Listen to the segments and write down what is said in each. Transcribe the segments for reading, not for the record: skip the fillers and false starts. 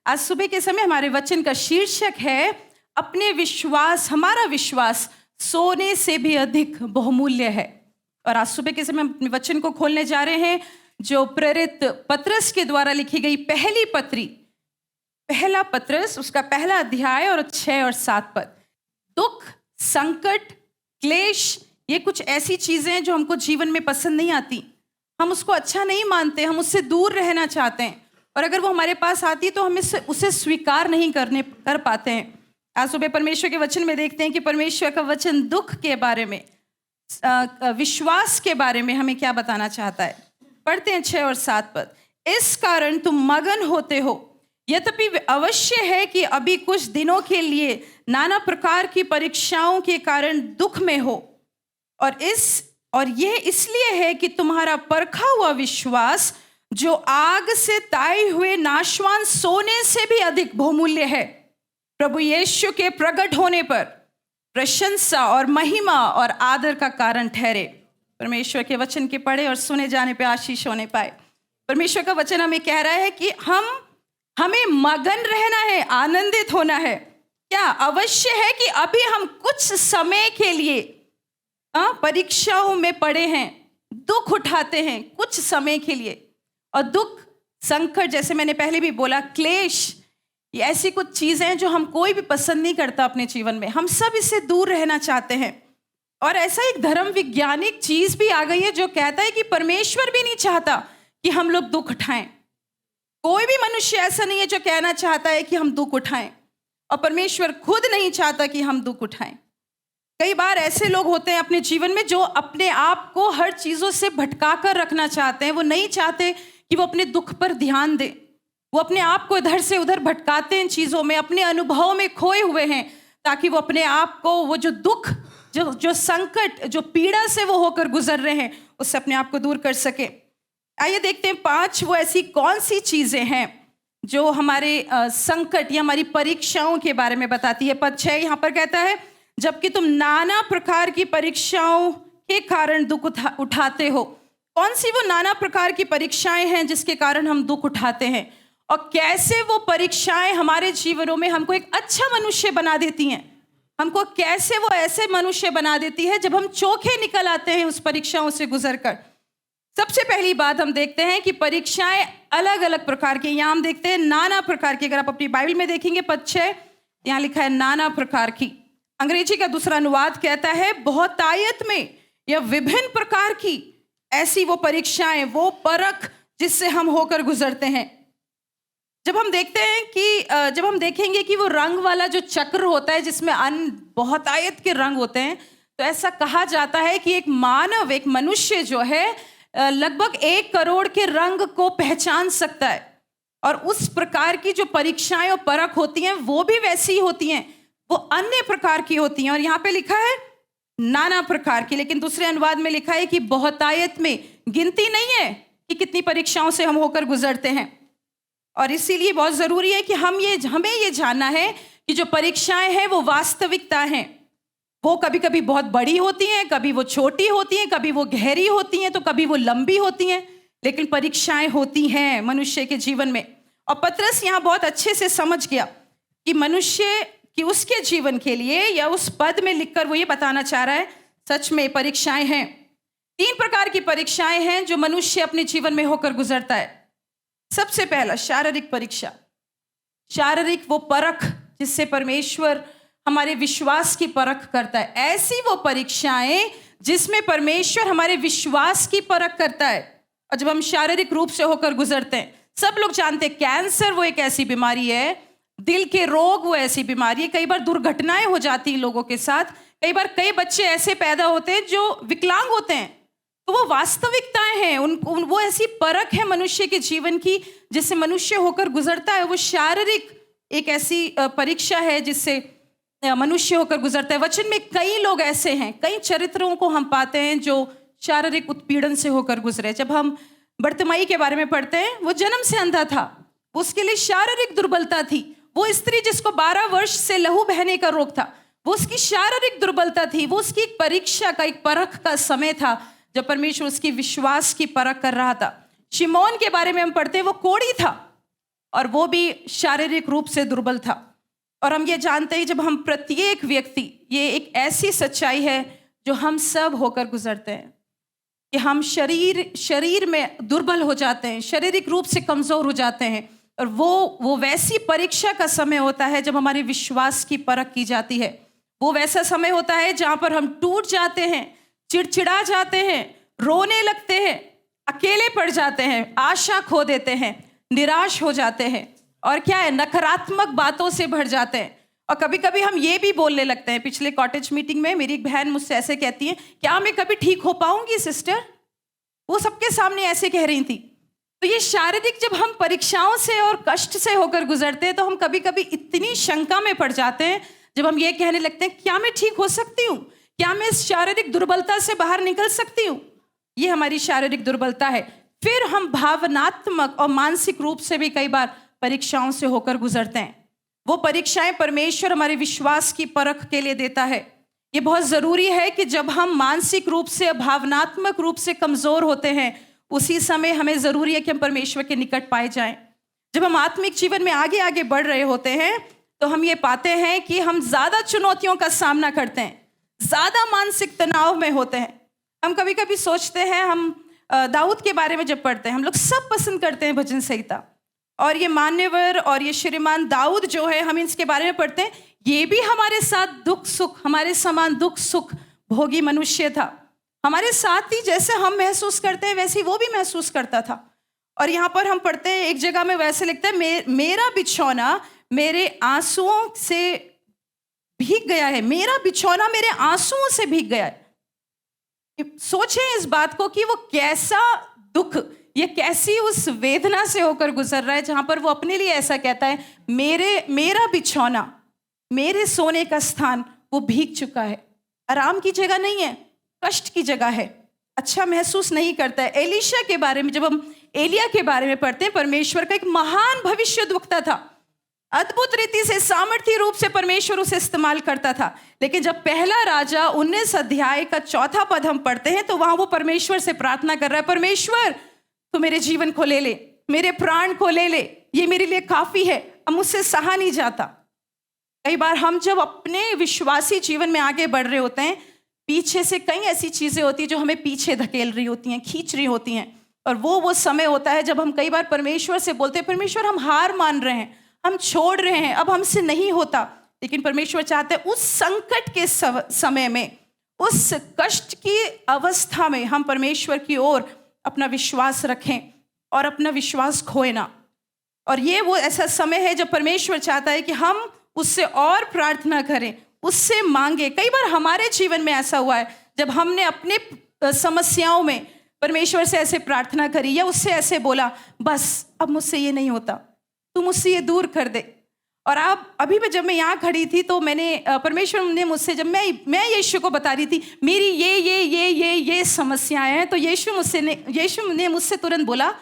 आज सुबह के समय हमारे वचन का शीर्षक है अपने विश्वास, हमारा विश्वास सोने से भी अधिक बहुमूल्य है। और आज सुबह के समय हम अपने वचन को खोलने जा रहे हैं जो प्रेरित पतरस के द्वारा लिखी गई पहली पत्री, पहला पतरस उसका पहला अध्याय और 6 और 7 पद। दुख, संकट, क्लेश, ये कुछ ऐसी चीजें हैं जो हमको जीवन में पसंद नहीं आती। हम उसको अच्छा नहीं मानते, हम उससे दूर रहना चाहते हैं, और अगर वो हमारे पास आती है तो हम उसे स्वीकार नहीं कर पाते हैं। आज सुबह परमेश्वर के वचन में देखते हैं कि परमेश्वर का वचन दुख के बारे में, विश्वास के बारे में हमें क्या बताना चाहता है। पढ़ते हैं 6 और 7 पद। इस कारण तुम मगन होते हो, यद्यपि अवश्य है कि अभी कुछ दिनों के लिए नाना प्रकार की परीक्षाओं के कारण दुख में हो, और यह इसलिए है कि तुम्हारा परखा हुआ विश्वास जो आग से ताए हुए नाशवान सोने से भी अधिक बहुमूल्य है, प्रभु यीशु के प्रकट होने पर प्रशंसा और महिमा और आदर का कारण ठहरे। परमेश्वर के वचन के पढ़े और सुने जाने पे आशीष होने पाए। परमेश्वर का वचन हमें कह रहा है कि हमें मगन रहना है, आनंदित होना है। क्या अवश्य है कि अभी हम कुछ समय के लिए परीक्षाओं में पड़े हैं, दुख उठाते हैं कुछ समय के लिए। और दुख, संकट, जैसे मैंने पहले भी बोला, क्लेश, ये ऐसी कुछ चीजें हैं जो हम कोई भी पसंद नहीं करता अपने जीवन में। हम सब इससे दूर रहना चाहते हैं। और ऐसा एक धर्म वैज्ञानिक चीज भी आ गई है जो कहता है कि परमेश्वर भी नहीं चाहता कि हम लोग दुख उठाएं। कोई भी मनुष्य ऐसा नहीं है जो कहना चाहता है कि हम दुख उठाएं, और परमेश्वर खुद नहीं चाहता कि हम दुख उठाएं। कई बार ऐसे लोग होते हैं अपने जीवन में जो अपने आप को हर चीजों से भटका कर रखना चाहते हैं। वो नहीं चाहते कि वो अपने दुख पर ध्यान दें। वो अपने आप को इधर से उधर भटकाते हैं चीजों में, अपने अनुभव में खोए हुए हैं, ताकि वो अपने आप को वो जो दुख, जो संकट, जो पीड़ा से वो होकर गुजर रहे हैं, उससे अपने आप को दूर कर सके। आइए देखते हैं 5 वो ऐसी कौन सी चीजें हैं जो हमारे संकट या हमारी परीक्षाओं के बारे में बताती है। पद 6 यहाँ पर कहता है, जबकि तुम नाना प्रकार की परीक्षाओं के कारण दुख उठाते हो। कौन सी वो नाना प्रकार की परीक्षाएं हैं जिसके कारण हम दुख उठाते हैं, और कैसे वो परीक्षाएं हमारे जीवनों में हमको एक अच्छा मनुष्य बना देती हैं। हमको कैसे वो ऐसे मनुष्य बना देती है जब हम चोखे निकल आते हैं उस परीक्षाओं से गुजर कर। सबसे पहली बात हम देखते हैं कि परीक्षाएं अलग अलग प्रकार की। यहाँ हम देखते हैं नाना प्रकार की। अगर आप अपनी बाइबल में देखेंगे पद 6 यहाँ लिखा है नाना प्रकार की। अंग्रेजी का दूसरा अनुवाद कहता है बहुतायत में या विभिन्न प्रकार की ऐसी वो परीक्षाएं, वो परख जिससे हम होकर गुजरते हैं। जब हम देखते हैं कि जब हम देखेंगे कि वो रंग वाला जो चक्र होता है जिसमें बहुतायत के रंग होते हैं, तो ऐसा कहा जाता है कि एक मानव, एक मनुष्य जो है लगभग 1 करोड़ के रंग को पहचान सकता है। और उस प्रकार की जो परीक्षाएं और परख होती हैं वो भी वैसी ही होती हैं, वो अन्य प्रकार की होती हैं। और यहाँ पे लिखा है नाना प्रकार की, लेकिन दूसरे अनुवाद में लिखा है कि बहुतायत में। गिनती नहीं है कि कितनी परीक्षाओं से हम होकर गुजरते हैं। और इसीलिए बहुत जरूरी है कि हमें ये जानना है कि जो परीक्षाएं हैं वो वास्तविकता हैं। वो कभी कभी बहुत बड़ी होती हैं, कभी वो छोटी होती हैं, कभी वो गहरी होती हैं, तो कभी वो लंबी होती हैं, लेकिन परीक्षाएं होती हैं मनुष्य के जीवन में। और पतरस यहाँ बहुत अच्छे से समझ गया कि मनुष्य कि उसके जीवन के लिए, या उस पद में लिखकर वो ये बताना चाह रहा है, सच में परीक्षाएं हैं। 3 प्रकार की परीक्षाएं हैं जो मनुष्य अपने जीवन में होकर गुजरता है। सबसे पहला शारीरिक परीक्षा, शारीरिक वो परख जिससे परमेश्वर हमारे विश्वास की परख करता है। ऐसी वो परीक्षाएं जिसमें परमेश्वर हमारे विश्वास की परख करता है। और जब हम शारीरिक रूप से होकर गुजरते हैं, सब लोग जानते हैं कैंसर वो एक ऐसी बीमारी है, दिल के रोग वो ऐसी बीमारी है, कई बार दुर्घटनाएं हो जाती हैं लोगों के साथ, कई बार कई बच्चे ऐसे पैदा होते हैं जो विकलांग होते हैं। तो वो वास्तविकताएं हैं, वो ऐसी परख है मनुष्य के जीवन की जिससे मनुष्य होकर गुजरता है। वो शारीरिक एक ऐसी परीक्षा है जिससे मनुष्य होकर गुजरता है। वचन में कई लोग ऐसे हैं, कई चरित्रों को हम पाते हैं जो शारीरिक उत्पीड़न से होकर गुजरे। जब हम बर्तिमाई के बारे में पढ़ते हैं, वो जन्म से अंधा था, उसके लिए शारीरिक दुर्बलता थी। वो स्त्री जिसको 12 वर्ष से लहू बहने का रोग था, वो उसकी शारीरिक दुर्बलता थी। वो उसकी एक परीक्षा का, एक परख का समय था जब परमेश्वर उसकी विश्वास की परख कर रहा था। शिमोन के बारे में हम पढ़ते हैं, वो कोढ़ी था, और वो भी शारीरिक रूप से दुर्बल था। और हम ये जानते हैं जब हम प्रत्येक व्यक्ति, ये एक ऐसी सच्चाई है जो हम सब होकर गुजरते हैं कि हम शरीर में दुर्बल हो जाते हैं, शारीरिक रूप से कमज़ोर हो जाते हैं। और वो वैसी परीक्षा का समय होता है जब हमारे विश्वास की परख की जाती है। वो वैसा समय होता है जहाँ पर हम टूट जाते हैं, चिड़चिड़ा जाते हैं, रोने लगते हैं, अकेले पड़ जाते हैं, आशा खो देते हैं, निराश हो जाते हैं और क्या है, नकारात्मक बातों से भर जाते हैं। और कभी कभी हम ये भी बोलने लगते हैं। पिछले कॉटेज मीटिंग में मेरी एक बहन मुझसे ऐसे कहती है, क्या मैं कभी ठीक हो पाऊंगी सिस्टर? वो सबके सामने ऐसे कह रही थी। तो ये शारीरिक, जब हम परीक्षाओं से और कष्ट से होकर गुजरते हैं तो हम कभी कभी इतनी शंका में पड़ जाते हैं जब हम ये कहने लगते हैं, क्या मैं ठीक हो सकती हूँ? क्या मैं इस शारीरिक दुर्बलता से बाहर निकल सकती हूँ? ये हमारी शारीरिक दुर्बलता है। फिर हम भावनात्मक और मानसिक रूप से भी कई बार परीक्षाओं से होकर गुजरते हैं। वो परीक्षाएं परमेश्वर हमारे विश्वास की परख के लिए देता है। ये बहुत ज़रूरी है कि जब हम मानसिक रूप से, भावनात्मक रूप से कमज़ोर होते हैं, उसी समय हमें ज़रूरी है कि हम परमेश्वर के निकट पाए जाएं। जब हम आत्मिक जीवन में आगे आगे बढ़ रहे होते हैं तो हम ये पाते हैं कि हम ज़्यादा चुनौतियों का सामना करते हैं, ज़्यादा मानसिक तनाव में होते हैं। हम कभी कभी सोचते हैं, हम दाऊद के बारे में जब पढ़ते हैं, हम लोग सब पसंद करते हैं भजन संहिता, और ये मान्यवर और ये श्रीमान दाऊद जो है, हम इसके बारे में पढ़ते हैं, ये भी हमारे साथ दुख सुख, हमारे समान दुख सुख भोगी मनुष्य था। हमारे साथ ही जैसे हम महसूस करते हैं वैसे ही वो भी महसूस करता था। और यहाँ पर हम पढ़ते हैं, एक जगह में वैसे लिखता है, मेरा बिछौना मेरे आंसुओं से भीग गया है, मेरा बिछौना मेरे आंसुओं से भीग गया है। सोचें इस बात को कि वो कैसा दुख, ये कैसी उस वेदना से होकर गुजर रहा है जहां पर वो अपने लिए ऐसा कहता है, मेरा बिछौना, मेरे सोने का स्थान वो भीग चुका है। आराम की जगह नहीं है, कष्ट की जगह है, अच्छा महसूस नहीं करता है। एलीशा के बारे में, जब हम एलिया के बारे में पढ़ते हैं, परमेश्वर का एक महान भविष्यद्वक्ता था, अद्भुत रीति से, सामर्थ्य रूप से परमेश्वर उसे इस्तेमाल करता था। लेकिन जब पहला राजा 19 अध्याय का 4 पद हम पढ़ते हैं तो वहां वो परमेश्वर से प्रार्थना कर रहा है, परमेश्वर तू मेरे जीवन को ले ले, मेरे प्राण को ले ले, ये मेरे लिए काफी है, अब मुझसे सहा नहीं जाता। कई बार हम जब अपने विश्वासी जीवन में आगे बढ़ रहे होते हैं, पीछे से कई ऐसी चीजें होती हैं जो हमें पीछे धकेल रही होती हैं, खींच रही होती हैं। और वो समय होता है जब हम कई बार परमेश्वर से बोलते हैं, परमेश्वर हम हार मान रहे हैं, हम छोड़ रहे हैं, अब हमसे नहीं होता। लेकिन परमेश्वर चाहते हैं उस संकट के समय में, उस कष्ट की अवस्था में हम परमेश्वर की ओर अपना विश्वास रखें और अपना विश्वास खोए ना। और ये वो ऐसा समय है जब परमेश्वर चाहता है कि हम उससे और प्रार्थना करें, उससे मांगे। कई बार हमारे जीवन में ऐसा हुआ है जब हमने अपने समस्याओं में परमेश्वर से ऐसे प्रार्थना करी या उससे ऐसे बोला, बस अब मुझसे ये नहीं होता, तू मुझसे ये दूर कर दे। और आप अभी भी, जब मैं यहाँ खड़ी थी तो मैंने परमेश्वर ने मुझसे, जब मैं यीशु को बता रही थी मेरी ये समस्याएं हैं, तो यीशु ने मुझसे तुरंत बोला,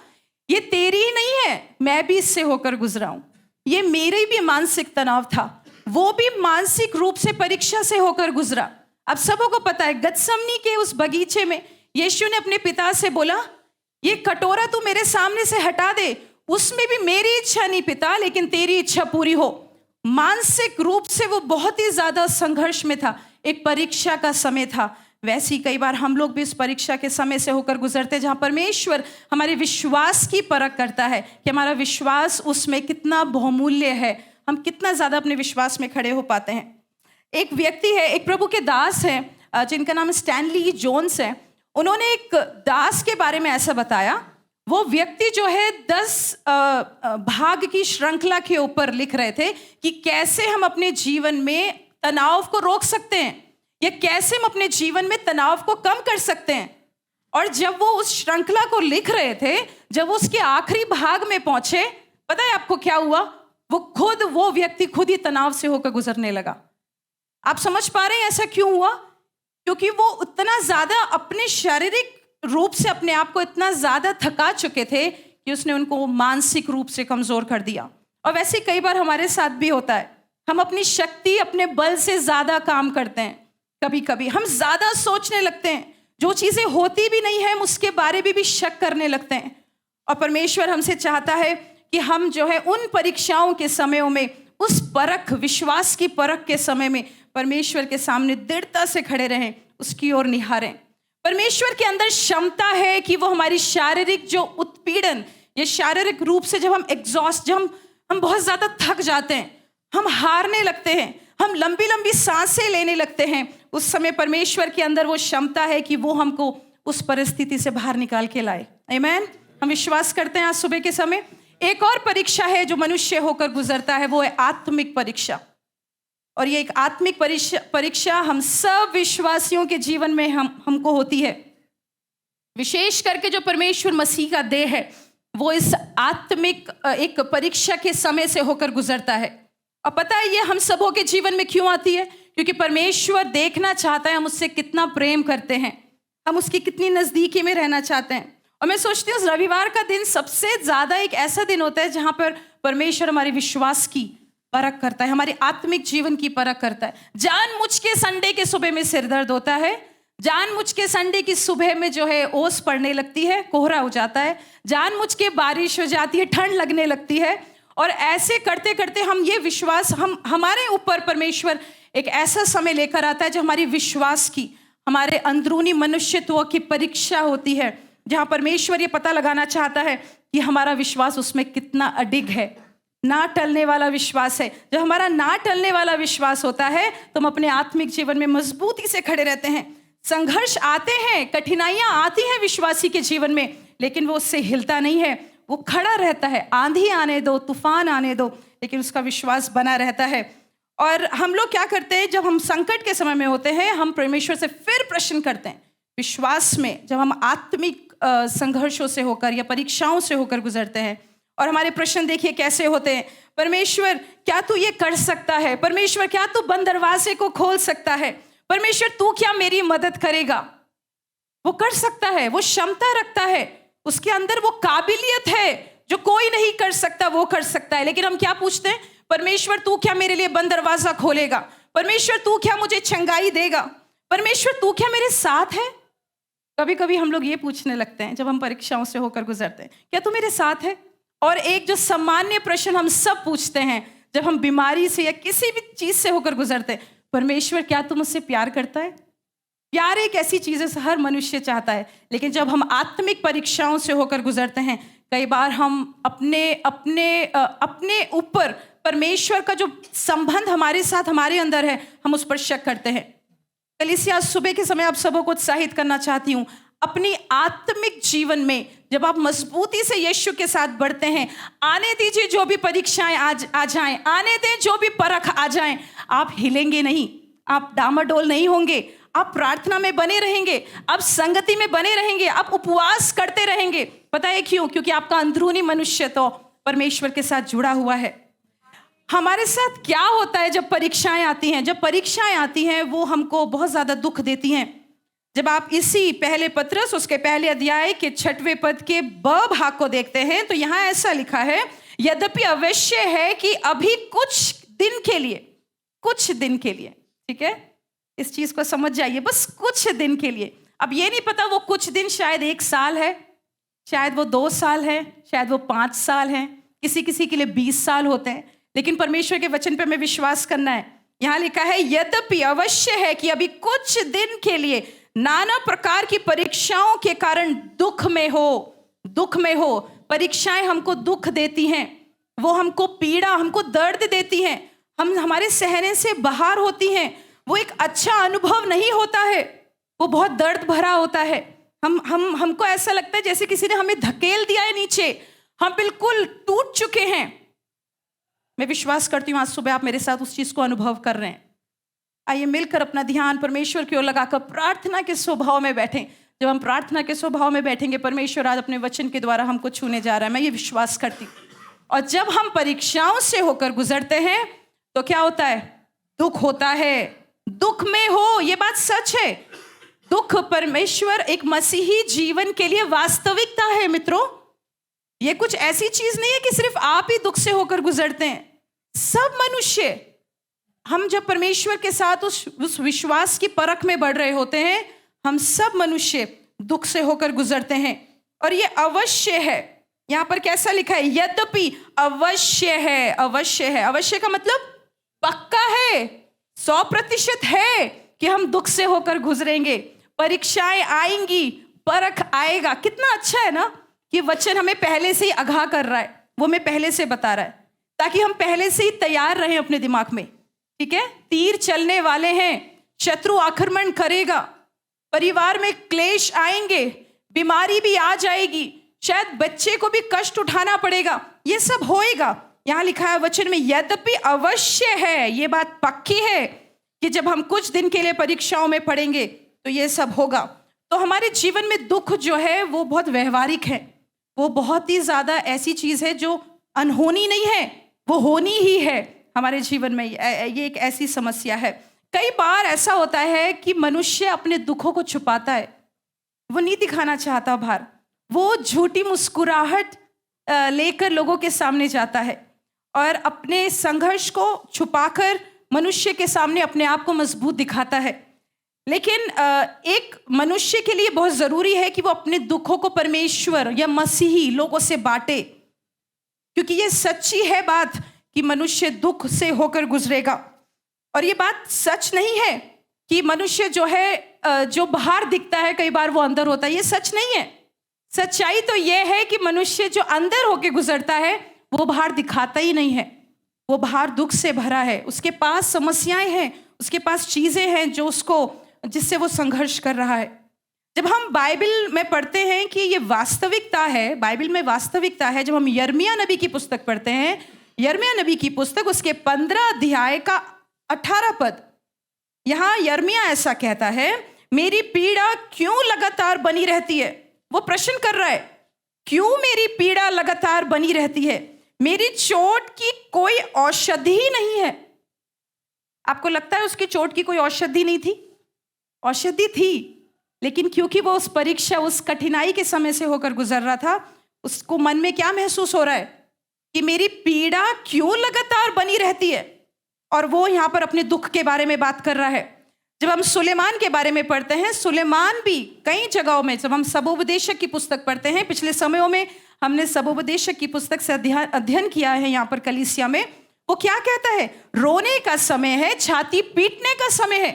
ये तेरी ही नहीं है, मैं भी इससे होकर गुजरा हूँ। ये मेरे भी मानसिक तनाव था, वो भी मानसिक रूप से परीक्षा से होकर गुजरा। अब सबों को पता है, गतसमनी के उस बगीचे में यीशु ने अपने पिता से बोला, ये कटोरा तू मेरे सामने से हटा दे, उसमें भी मेरी इच्छा नहीं पिता, लेकिन तेरी इच्छा पूरी हो। मानसिक रूप से वो बहुत ही ज्यादा संघर्ष में था, एक परीक्षा का समय था। वैसे ही कई बार हम लोग भी इस परीक्षा के समय से होकर गुजरते हैं, जहां परमेश्वर हमारे विश्वास की परख करता है कि हमारा विश्वास उसमें कितना बहुमूल्य है, हम कितना ज्यादा अपने विश्वास में खड़े हो पाते हैं। एक व्यक्ति है, एक प्रभु के दास है जिनका नाम स्टैनली जोन्स है। उन्होंने एक दास के बारे में ऐसा बताया, वो व्यक्ति जो है 10 भाग की श्रृंखला के ऊपर लिख रहे थे कि कैसे हम अपने जीवन में तनाव को रोक सकते हैं या कैसे हम अपने जीवन में तनाव को कम कर सकते हैं। और जब वो उस श्रृंखला को लिख रहे थे, जब वो उसके आखिरी भाग में पहुंचे, पता है आपको क्या हुआ? वो व्यक्ति खुद ही तनाव से होकर गुजरने लगा। आप समझ पा रहे हैं ऐसा क्यों हुआ? क्योंकि वो उतना ज्यादा अपने शारीरिक रूप से अपने आप को इतना ज्यादा थका चुके थे कि उसने उनको मानसिक रूप से कमजोर कर दिया। और वैसे कई बार हमारे साथ भी होता है, हम अपनी शक्ति, अपने बल से ज्यादा काम करते हैं। कभी कभी हम ज्यादा सोचने लगते हैं, जो चीजें होती भी नहीं है हम उसके बारे में भी शक करने लगते हैं। और परमेश्वर हमसे चाहता है कि हम जो है उन परीक्षाओं के समयों में, उस परख, विश्वास की परख के समय में परमेश्वर के सामने दृढ़ता से खड़े रहें, उसकी ओर निहारें। परमेश्वर के अंदर क्षमता है कि वो हमारी शारीरिक जो उत्पीड़न, ये शारीरिक रूप से जब हम एग्जॉस्ट, जब हम बहुत ज़्यादा थक जाते हैं, हम हारने लगते हैं, हम लंबी लंबी सांसें लेने लगते हैं, उस समय परमेश्वर के अंदर वो क्षमता है कि वो हमको उस परिस्थिति से बाहर निकाल के लाए। आमीन। हम विश्वास करते हैं आज सुबह के समय एक और परीक्षा है जो मनुष्य होकर गुजरता है, वो है आत्मिक परीक्षा। और ये एक आत्मिक परीक्षा हम सब विश्वासियों के जीवन में हमको होती है। विशेष करके जो परमेश्वर मसीह का देह है वो इस आत्मिक एक परीक्षा के समय से होकर गुजरता है। और पता है ये हम सबों के जीवन में क्यों आती है? क्योंकि परमेश्वर देखना चाहता है हम उससे कितना प्रेम करते हैं, हम उसकी कितनी नज़दीकी में रहना चाहते हैं। और मैं सोचती हूँ रविवार का दिन सबसे ज़्यादा एक ऐसा दिन होता है जहाँ पर परमेश्वर हमारे विश्वास की परख करता है, हमारे आत्मिक जीवन की परख करता है। जानबूझ के संडे के सुबह में सिर दर्द होता है, जानबूझ के संडे की सुबह में जो है ओस पड़ने लगती है, कोहरा हो जाता है, जानबूझ के बारिश हो जाती है, ठंड लगने लगती है। और ऐसे करते करते हम ये विश्वास, हमारे ऊपर परमेश्वर एक ऐसा समय लेकर आता है जो हमारी विश्वास की, हमारे अंदरूनी मनुष्यत्व की परीक्षा होती है, जहाँ परमेश्वर ये पता लगाना चाहता है कि हमारा विश्वास उसमें कितना अडिग है, ना टलने वाला विश्वास है। जब हमारा ना टलने वाला विश्वास होता है तो हम अपने आत्मिक जीवन में मजबूती से खड़े रहते हैं। संघर्ष आते हैं, कठिनाइयां आती हैं विश्वासी के जीवन में, लेकिन वो उससे हिलता नहीं है, वो खड़ा रहता है। आंधी आने दो, तूफान आने दो, लेकिन उसका विश्वास बना रहता है। और हम लोग क्या करते हैं, जब हम संकट के समय में होते हैं हम परमेश्वर से फिर प्रश्न करते हैं विश्वास में, जब हम आत्मिक संघर्षों से होकर या परीक्षाओं से होकर गुजरते हैं। और हमारे प्रश्न देखिए कैसे होते हैं, परमेश्वर क्या तू ये कर सकता है? परमेश्वर क्या तू बंद दरवाजे को खोल सकता है? परमेश्वर तू क्या मेरी मदद करेगा? वो कर सकता है, वो क्षमता रखता है, उसके अंदर वो काबिलियत है जो कोई नहीं कर सकता, वो कर सकता है। लेकिन हम क्या पूछते हैं, परमेश्वर तू क्या मेरे लिए बंद दरवाजा खोलेगा? परमेश्वर तू क्या मुझे चंगाई देगा? परमेश्वर तू क्या मेरे साथ है? कभी कभी हम लोग ये पूछने लगते हैं जब हम परीक्षाओं से होकर गुजरते हैं, क्या तू मेरे साथ है? और एक जो सामान्य प्रश्न हम सब पूछते हैं जब हम बीमारी से या किसी भी चीज से होकर गुजरते हैं, परमेश्वर क्या तू मुझसे प्यार करता है? प्यार एक ऐसी चीज है हर मनुष्य चाहता है, लेकिन जब हम आत्मिक परीक्षाओं से होकर गुजरते हैं कई बार हम अपने ऊपर परमेश्वर का जो संबंध हमारे साथ हमारे अंदर है हम उस पर शक करते हैं। कलीसिया सुबह के समय आप सबों को उत्साहित करना चाहती हूँ, अपनी आत्मिक जीवन में जब आप मजबूती से यीशु के साथ बढ़ते हैं, आने दीजिए जो भी परीक्षाएं आ जाएं, आने दें जो भी परख आ जाएं, आप हिलेंगे नहीं, आप डामाडोल नहीं होंगे, आप प्रार्थना में बने रहेंगे, आप संगति में बने रहेंगे, आप उपवास करते रहेंगे। पता है क्यों? क्योंकि आपका अंदरूनी मनुष्य तो परमेश्वर के साथ जुड़ा हुआ है। हमारे साथ क्या होता है जब परीक्षाएं आती हैं? जब परीक्षाएं आती हैं वो हमको बहुत ज्यादा दुख देती हैं। जब आप इसी पहले पत्रस उसके पहले अध्याय के 6वें पद के ब भाग को देखते हैं तो यहाँ ऐसा लिखा है, यद्यपि अवश्य है कि अभी कुछ दिन के लिए, ठीक है, इस चीज को समझ जाइए, बस कुछ दिन के लिए। अब ये नहीं पता वो कुछ दिन शायद 1 साल है, शायद वो 2 साल है, शायद वो 5 साल है, किसी किसी के लिए 20 साल होते हैं, लेकिन परमेश्वर के वचन पे हमें विश्वास करना है। यहाँ लिखा है यद्यपि अवश्य है कि अभी कुछ दिन के लिए नाना प्रकार की परीक्षाओं के कारण दुख में हो। परीक्षाएं हमको दुख देती हैं, वो हमको पीड़ा, हमको दर्द देती हैं, हमारे सहने से बाहर होती हैं। वो एक अच्छा अनुभव नहीं होता है, वो बहुत दर्द भरा होता है। हमको ऐसा लगता है जैसे किसी ने हमें धकेल दिया है नीचे, हम बिल्कुल टूट चुके हैं। मैं विश्वास करती हूँ आज सुबह आप मेरे साथ उस चीज को अनुभव कर रहे हैं। आइए मिलकर अपना ध्यान परमेश्वर की ओर लगाकर प्रार्थना के स्वभाव में बैठें। जब हम प्रार्थना के स्वभाव में बैठेंगे परमेश्वर आज अपने वचन के द्वारा हमको छूने जा रहा है, मैं ये विश्वास करती हूँ। और जब हम परीक्षाओं से होकर गुजरते हैं तो क्या होता है? दुख होता है। दुख में हो, ये बात सच है। दुख परमेश्वर एक मसीही जीवन के लिए वास्तविकता है मित्रों। ये कुछ ऐसी चीज नहीं है कि सिर्फ आप ही दुख से होकर गुजरते हैं। सब मनुष्य, हम जब परमेश्वर के साथ उस विश्वास की परख में बढ़ रहे होते हैं, हम सब मनुष्य दुख से होकर गुजरते हैं। और ये अवश्य है, यहाँ पर कैसा लिखा है? यद्यपि अवश्य है। अवश्य है, अवश्य का मतलब पक्का है, 100% है कि हम दुख से होकर गुजरेंगे, परीक्षाएं आएंगी, परख आएगा। कितना अच्छा है ना कि वचन हमें पहले से ही आगाह कर रहा है, वो हमें पहले से बता रहा है, ताकि हम पहले से ही तैयार रहें अपने दिमाग में। ठीक है, तीर चलने वाले हैं, शत्रु आक्रमण करेगा, परिवार में क्लेश आएंगे, बीमारी भी आ जाएगी, शायद बच्चे को भी कष्ट उठाना पड़ेगा, ये सब होएगा। यहाँ लिखा है वचन में, यद्यपि अवश्य है, ये बात पक्की है कि जब हम कुछ दिन के लिए परीक्षाओं में पढ़ेंगे तो ये सब होगा। तो हमारे जीवन में दुख जो है वो बहुत व्यवहारिक है, वो बहुत ही ज्यादा ऐसी चीज है जो अनहोनी नहीं है, वो होनी ही है हमारे जीवन में। ये एक ऐसी समस्या है। कई बार ऐसा होता है कि मनुष्य अपने दुखों को छुपाता है, वो नहीं दिखाना चाहता बाहर, वो झूठी मुस्कुराहट लेकर लोगों के सामने जाता है और अपने संघर्ष को छुपाकर मनुष्य के सामने अपने आप को मजबूत दिखाता है। लेकिन एक मनुष्य के लिए बहुत जरूरी है कि वो अपने दुखों को परमेश्वर या मसीही लोगों से बांटे, क्योंकि ये सच्ची है बात कि मनुष्य दुख से होकर गुजरेगा। और ये बात सच नहीं है कि मनुष्य जो है जो बाहर दिखता है कई बार वो अंदर होता है, ये सच नहीं है। सच्चाई तो ये है कि मनुष्य जो अंदर होकर गुजरता है वो बाहर दिखाता ही नहीं है, वो बाहर दुख से भरा है, उसके पास समस्याएं हैं, उसके पास चीजें हैं जो जिससे वो संघर्ष कर रहा है। जब हम बाइबल में पढ़ते हैं कि ये वास्तविकता है, बाइबल में वास्तविकता है, जब हम यिर्मयाह नबी की पुस्तक पढ़ते हैं, यिर्मयाह नबी की पुस्तक उसके 15 अध्याय का 18 पद, यहाँ यिर्मयाह ऐसा कहता है, मेरी पीड़ा क्यों लगातार बनी रहती है। वो प्रश्न कर रहा है, क्यों मेरी पीड़ा लगातार बनी रहती है, मेरी चोट की कोई औषधि नहीं है। आपको लगता है उसकी चोट की कोई औषधि नहीं थी? औषधि थी, लेकिन क्योंकि वो उस परीक्षा, उस कठिनाई के समय से होकर गुजर रहा था, उसको मन में क्या महसूस हो रहा है कि मेरी पीड़ा क्यों लगातार बनी रहती है। और वो यहाँ पर अपने दुख के बारे में बात कर रहा है। जब हम सुलेमान के बारे में पढ़ते हैं, सुलेमान भी कई जगहों में, जब हम सबोपदेशक की पुस्तक पढ़ते हैं, पिछले समयों में हमने सबोपदेशक की पुस्तक से अध्ययन किया है यहाँ पर कलीसिया में, वो क्या कहता है? रोने का समय है, छाती पीटने का समय है।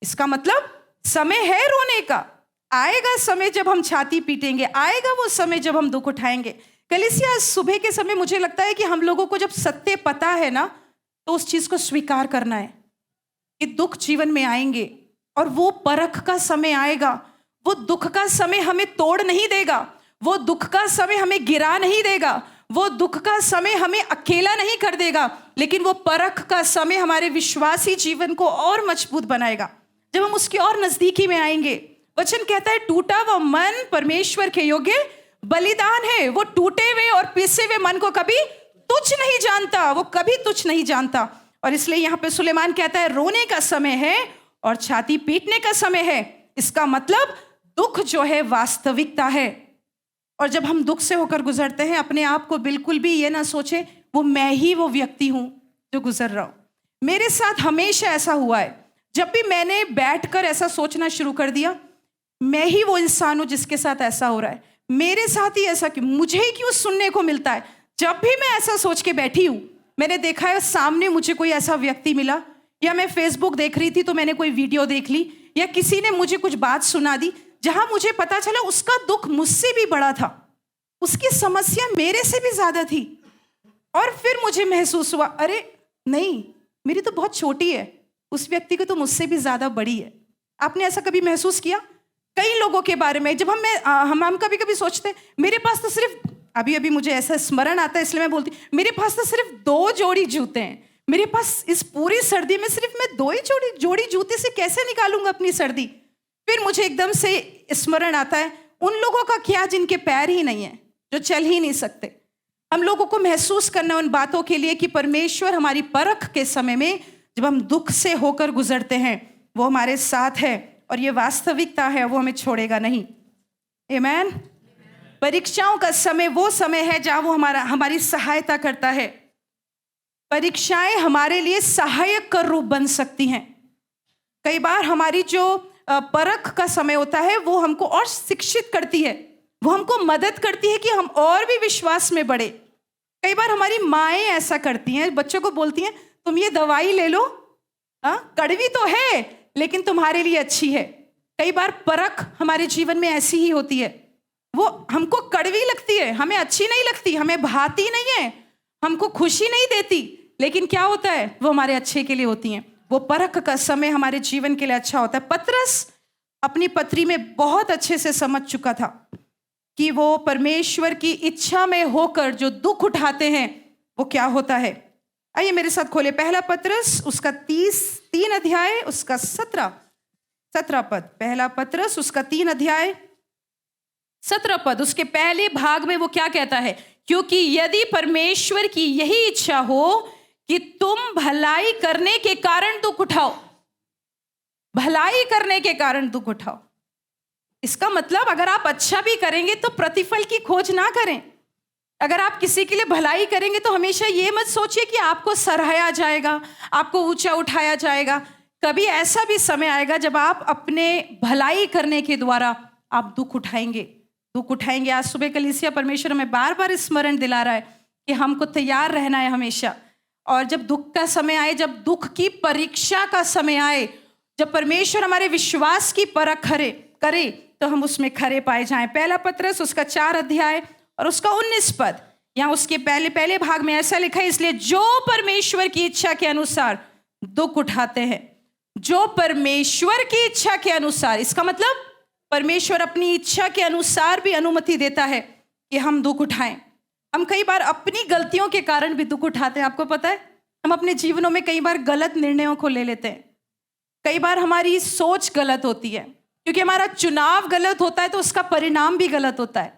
इसका मतलब समय है रोने का, आएगा समय जब हम छाती पीटेंगे, आएगा वो समय जब हम दुख उठाएंगे। कलीसिया, सुबह के समय मुझे लगता है कि हम लोगों को जब सत्य पता है ना, तो उस चीज को स्वीकार करना है कि दुख जीवन में आएंगे और वो परख का समय आएगा। वो दुख का समय हमें तोड़ नहीं देगा, वो दुख का समय हमें गिरा नहीं देगा, वो दुख का समय हमें अकेला नहीं कर देगा, लेकिन वो परख का समय हमारे विश्वासी जीवन को और मजबूत बनाएगा जब हम उसकी और नजदीकी में आएंगे। वचन कहता है, टूटा हुआ मन परमेश्वर के योग्य बलिदान है। वो टूटे हुए और पिसे हुए मन को कभी तुच्छ नहीं जानता, वो कभी तुच्छ नहीं जानता। और इसलिए यहाँ पे सुलेमान कहता है, रोने का समय है और छाती पीटने का समय है। इसका मतलब दुख जो है वास्तविकता है। और जब हम दुख से होकर गुजरते हैं, अपने आप को बिल्कुल भी ये ना सोचे वो मैं ही वो व्यक्ति हूं जो गुजर रहा हूं। मेरे साथ हमेशा ऐसा हुआ है, जब भी मैंने बैठकर ऐसा सोचना शुरू कर दिया, मैं ही वो इंसान हूं जिसके साथ ऐसा हो रहा है, मेरे साथ ही ऐसा क्यों, मुझे ही क्यों सुनने को मिलता है। जब भी मैं ऐसा सोच के बैठी हूं, मैंने देखा है सामने मुझे कोई ऐसा व्यक्ति मिला, या मैं फेसबुक देख रही थी तो मैंने कोई वीडियो देख ली, या किसी ने मुझे कुछ बात सुना दी जहां मुझे पता चला उसका दुख मुझसे भी बड़ा था, उसकी समस्या मेरे से भी ज्यादा थी। और फिर मुझे महसूस हुआ, अरे नहीं, मेरी तो बहुत छोटी है, उस व्यक्ति को तो मुझसे भी ज्यादा बड़ी है। आपने ऐसा कभी महसूस किया? कई लोगों के बारे में जब हम कभी कभी सोचते हैं, मेरे पास तो सिर्फ, अभी मुझे ऐसा स्मरण आता है इसलिए मैं बोलती, मेरे पास तो सिर्फ 2 जोड़ी जूते हैं, मेरे पास इस पूरी सर्दी में सिर्फ मैं 2 ही जोड़ी जूते से कैसे निकालूंगा अपनी सर्दी। फिर मुझे एकदम से स्मरण आता है, उन लोगों का क्या जिनके पैर ही नहीं है, जो चल ही नहीं सकते। हम लोगों को महसूस करना उन बातों के लिए कि परमेश्वर हमारी परख के समय में, जब हम दुख से होकर गुजरते हैं, वो हमारे साथ है और ये वास्तविकता है, वो हमें छोड़ेगा नहीं। आमीन। परीक्षाओं का समय वो समय है जहां वो हमारी सहायता करता है। परीक्षाएं हमारे लिए सहायक का रूप बन सकती हैं। कई बार हमारी जो परख का समय होता है वो हमको और शिक्षित करती है, वो हमको मदद करती है कि हम और भी विश्वास में बढ़े। कई बार हमारी माएँ ऐसा करती हैं, बच्चों को बोलती हैं तुम ये दवाई ले लो, कड़वी तो है लेकिन तुम्हारे लिए अच्छी है। कई बार परख हमारे जीवन में ऐसी ही होती है, वो हमको कड़वी लगती है, हमें अच्छी नहीं लगती, हमें भाती नहीं है, हमको खुशी नहीं देती, लेकिन क्या होता है वो हमारे अच्छे के लिए होती हैं। वो परख का समय हमारे जीवन के लिए अच्छा होता है। पतरस अपनी पत्री में बहुत अच्छे से समझ चुका था कि वो परमेश्वर की इच्छा में होकर जो दुख उठाते हैं वो क्या होता है। आइए मेरे साथ खोले पहला पतरस उसका 3 अध्याय उसका 17 पद। पहला पतरस उसका 3 अध्याय 17 पद, उसके पहले भाग में वो क्या कहता है, क्योंकि यदि परमेश्वर की यही इच्छा हो कि तुम भलाई करने के कारण दुख उठाओ, भलाई करने के कारण दुख उठाओ, इसका मतलब अगर आप अच्छा भी करेंगे तो प्रतिफल की खोज ना करें। अगर आप किसी के लिए भलाई करेंगे तो हमेशा ये मत सोचिए कि आपको सराहा जाएगा, आपको ऊंचा उठाया जाएगा। कभी ऐसा भी समय आएगा जब आप अपने भलाई करने के द्वारा आप दुख उठाएंगे। आज सुबह कलीसिया परमेश्वर हमें बार बार स्मरण दिला रहा है कि हमको तैयार रहना है हमेशा। और जब दुख का समय आए, जब दुख की परीक्षा का समय आए, जब परमेश्वर हमारे विश्वास की परख करे तो हम उसमें खरे पाए जाएं। पहला पतरस उसका 4 अध्याय और उसका 19 पद, यहाँ उसके पहले भाग में ऐसा लिखा है, इसलिए जो परमेश्वर की इच्छा के अनुसार दुख उठाते हैं, जो परमेश्वर की इच्छा के अनुसार, इसका मतलब परमेश्वर अपनी इच्छा के अनुसार भी अनुमति देता है कि हम दुख उठाएं। हम कई बार अपनी गलतियों के कारण भी दुख उठाते हैं। आपको पता है हम अपने जीवनों में कई बार गलत निर्णयों को ले लेते हैं। कई बार हमारी सोच गलत होती है, क्योंकि हमारा चुनाव गलत होता है तो उसका परिणाम भी गलत होता है।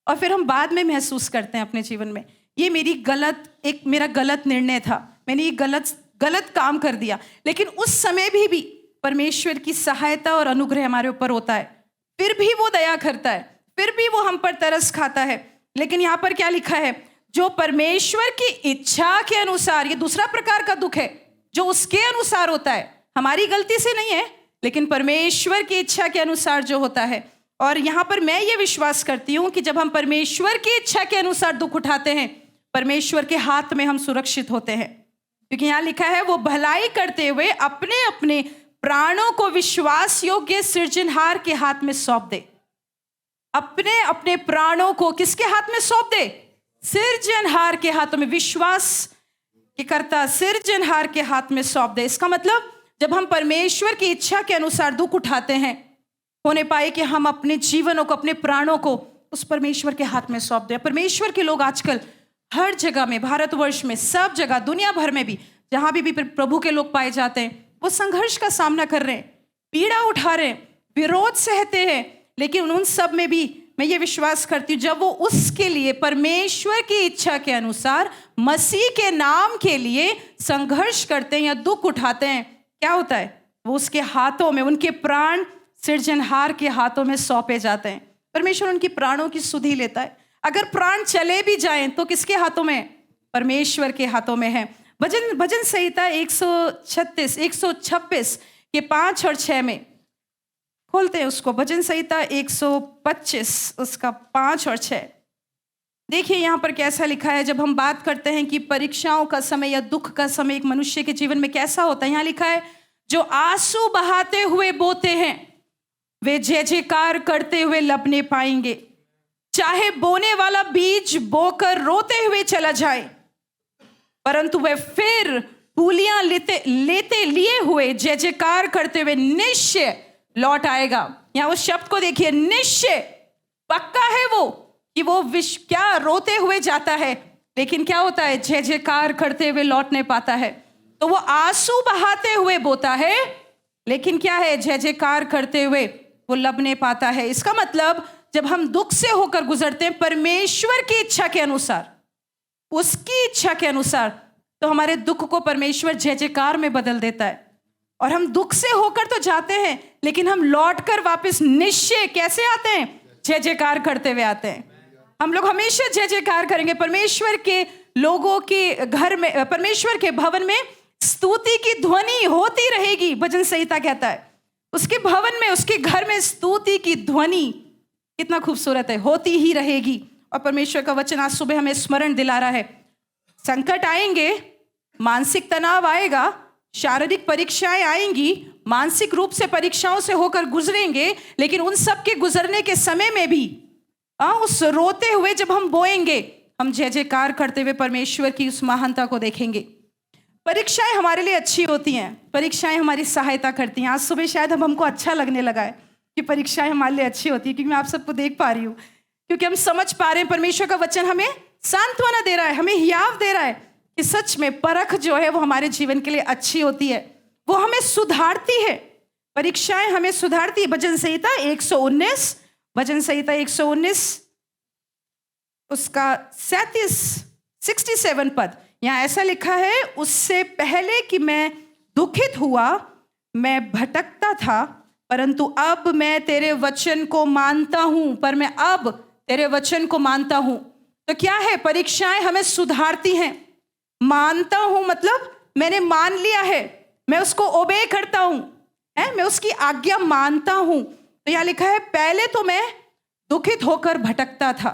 और फिर हम बाद में महसूस करते हैं अपने जीवन में, ये मेरा गलत निर्णय था, मैंने ये गलत काम कर दिया। लेकिन उस समय भी परमेश्वर की सहायता और अनुग्रह हमारे ऊपर होता है, फिर भी वो दया करता है, फिर भी वो हम पर तरस खाता है। लेकिन यहाँ पर क्या लिखा है, जो परमेश्वर की इच्छा के अनुसार, ये दूसरा प्रकार का दुख है जो उसके अनुसार होता है, हमारी गलती से नहीं है, लेकिन परमेश्वर की इच्छा के अनुसार जो होता है। और यहाँ पर मैं ये विश्वास करती हूँ कि जब हम परमेश्वर की इच्छा के अनुसार दुख उठाते हैं, परमेश्वर के हाथ में हम सुरक्षित होते हैं। क्योंकि यहाँ लिखा है वो भलाई करते हुए अपने अपने प्राणों को विश्वास योग्य सृजनहार के हाथ में सौंप दे। अपने अपने प्राणों को किसके हाथ में सौंप दे? सृजनहार के हाथों में, विश्वास के कर्ता सृजनहार के हाथ में सौंप दे। इसका मतलब जब हम परमेश्वर की इच्छा के अनुसार दुख उठाते हैं, होने पाए कि हम अपने जीवनों को, अपने प्राणों को उस परमेश्वर के हाथ में सौंप दें। परमेश्वर के लोग आजकल हर जगह में, भारतवर्ष में, सब जगह, दुनिया भर में भी जहां भी प्रभु के लोग पाए जाते हैं, वो संघर्ष का सामना कर रहे हैं, पीड़ा उठा रहे हैं, विरोध सहते हैं। लेकिन उन सब में भी मैं ये विश्वास करती हूँ, जब वो उसके लिए, परमेश्वर की इच्छा के अनुसार, मसीह के नाम के लिए संघर्ष करते हैं या दुख उठाते हैं, क्या होता है? वो उसके हाथों में, उनके प्राण सृजनहार के हाथों में सौंपे जाते हैं। परमेश्वर उनकी प्राणों की सुधि लेता है। अगर प्राण चले भी जाएं तो किसके हाथों में? परमेश्वर के हाथों में है। भजन संहिता 126 के 5 और 6 में खोलते हैं उसको। भजन संहिता 125 उसका 5 और 6। देखिए यहाँ पर कैसा लिखा है। जब हम बात करते हैं कि परीक्षाओं का समय या दुख का समय एक मनुष्य के जीवन में कैसा होता है, यहाँ लिखा है, जो आंसू बहाते हुए बोते हैं वे जय जयकार करते हुए लपने पाएंगे। चाहे बोने वाला बीज बोकर रोते हुए चला जाए, परंतु वह फिर फूलियां लेते लिए हुए जय जयकार करते हुए निश्चय लौट आएगा। यहाँ उस शब्द को देखिए, निश्चय, पक्का है वो कि वो क्या रोते हुए जाता है, लेकिन क्या होता है? जय जयकार करते हुए लौट नहीं पाता है। तो वो आंसू बहाते हुए बोता है, लेकिन क्या है? जय जयकार करते हुए वो लबने पाता है। इसका मतलब जब हम दुख से होकर गुजरते हैं परमेश्वर की इच्छा के अनुसार, उसकी इच्छा के अनुसार, तो हमारे दुख को परमेश्वर जय जयकार में बदल देता है। और हम दुख से होकर तो जाते हैं, लेकिन हम लौटकर वापस निश्चय कैसे आते हैं? जय जयकार करते हुए आते हैं। हम लोग हमेशा जय जयकार करेंगे। परमेश्वर के लोगों के घर में, परमेश्वर के भवन में स्तुति की ध्वनि होती रहेगी। भजन संहिता कहता है उसके भवन में, उसके घर में स्तुति की ध्वनि कितना खूबसूरत है, होती ही रहेगी। और परमेश्वर का वचन आज सुबह हमें स्मरण दिला रहा है, संकट आएंगे, मानसिक तनाव आएगा, शारीरिक परीक्षाएं आएंगी, मानसिक रूप से परीक्षाओं से होकर गुजरेंगे, लेकिन उन सब के गुजरने के समय में भी उस रोते हुए जब हम बोएंगे, हम जय जयकार करते हुए परमेश्वर की उस महानता को देखेंगे। परीक्षाएं हमारे लिए अच्छी होती हैं, परीक्षाएं हमारी सहायता करती हैं। आज सुबह शायद हमको अच्छा लगने लगा है कि परीक्षाएं हमारे लिए अच्छी होती है, क्योंकि मैं आप सबको देख पा रही हूँ, क्योंकि हम समझ पा रहे हैं परमेश्वर का वचन हमें सांत्वना दे रहा है, हमें हियाव दे रहा है कि सच में परख जो है वो हमारे जीवन के लिए अच्छी होती है, वो हमें सुधारती है। परीक्षाएं हमें सुधारती है। भजन संहिता 119, भजन संहिता 119 उसका 67 पद, यहाँ ऐसा लिखा है, उससे पहले कि मैं दुखित हुआ मैं भटकता था, परंतु अब मैं तेरे वचन को मानता हूं। पर मैं अब तेरे वचन को मानता हूं। तो क्या है, परीक्षाएं हमें सुधारती हैं। मानता हूं मतलब मैंने मान लिया है, मैं उसको ओबे करता हूं, मैं उसकी आज्ञा मानता हूं। तो यहाँ लिखा है, पहले तो मैं दुखित होकर भटकता था,